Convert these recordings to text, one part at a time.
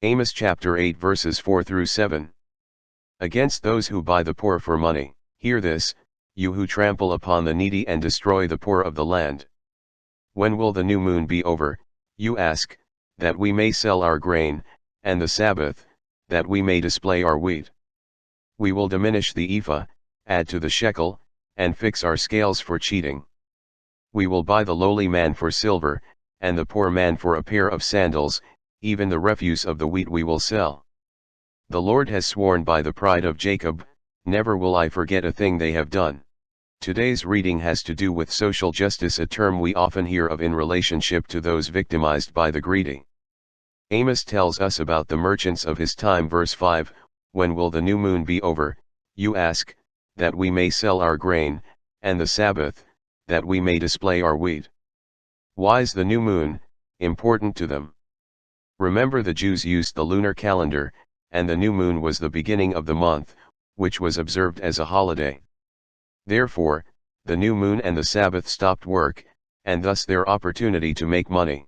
Amos chapter 8 verses 4 through 7. Against those who buy the poor for money, hear this, you who trample upon the needy and destroy the poor of the land. When will the new moon be over, you ask, that we may sell our grain, and the Sabbath, that we may display our wheat? We will diminish the ephah, add to the shekel, and fix our scales for cheating. We will buy the lowly man for silver, and the poor man for a pair of sandals, even the refuse of the wheat we will sell. The Lord has sworn by the pride of Jacob, never will I forget a thing they have done. Today's reading has to do with social justice, a term we often hear of in relationship to those victimized by the greedy. Amos tells us about the merchants of his time. Verse 5, when will the new moon be over, you ask, that we may sell our grain, and the Sabbath, that we may display our wheat? Why is the new moon important to them? Remember, the Jews used the lunar calendar, and the new moon was the beginning of the month, which was observed as a holiday. Therefore, the new moon and the Sabbath stopped work, and thus their opportunity to make money.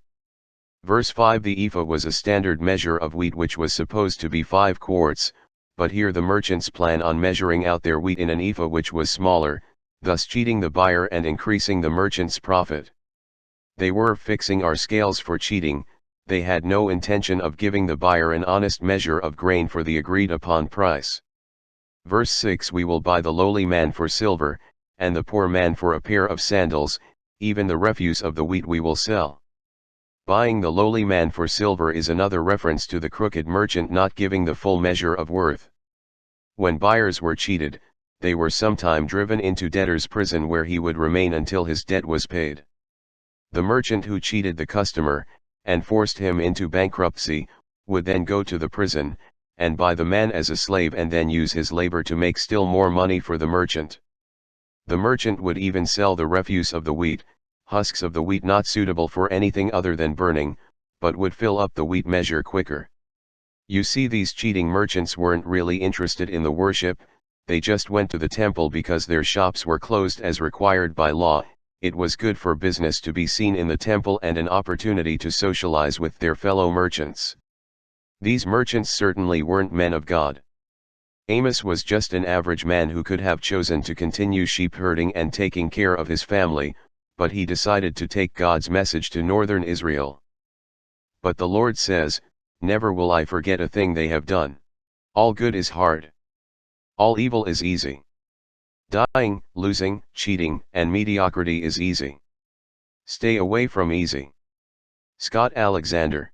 Verse 5, the ephah was a standard measure of wheat which was supposed to be 5 quarts, but here the merchants plan on measuring out their wheat in an ephah which was smaller, thus cheating the buyer and increasing the merchant's profit. They were fixing our scales for cheating. They had no intention of giving the buyer an honest measure of grain for the agreed upon price. Verse 6, we will buy the lowly man for silver, and the poor man for a pair of sandals, even the refuse of the wheat we will sell. Buying the lowly man for silver is another reference to the crooked merchant not giving the full measure of worth. When buyers were cheated, they were sometime driven into debtor's prison where he would remain until his debt was paid. The merchant who cheated the customer, and forced him into bankruptcy, would then go to the prison, and buy the man as a slave and then use his labor to make still more money for the merchant. The merchant would even sell the refuse of the wheat, husks of the wheat not suitable for anything other than burning, but would fill up the wheat measure quicker. You see, these cheating merchants weren't really interested in the worship, they just went to the temple because their shops were closed as required by law. It was good for business to be seen in the temple and an opportunity to socialize with their fellow merchants. These merchants certainly weren't men of God. Amos was just an average man who could have chosen to continue sheep herding and taking care of his family, but he decided to take God's message to northern Israel. But the Lord says, never will I forget a thing they have done. All good is hard. All evil is easy. Dying, losing, cheating, and mediocrity is easy. Stay away from easy. Scott Alexander.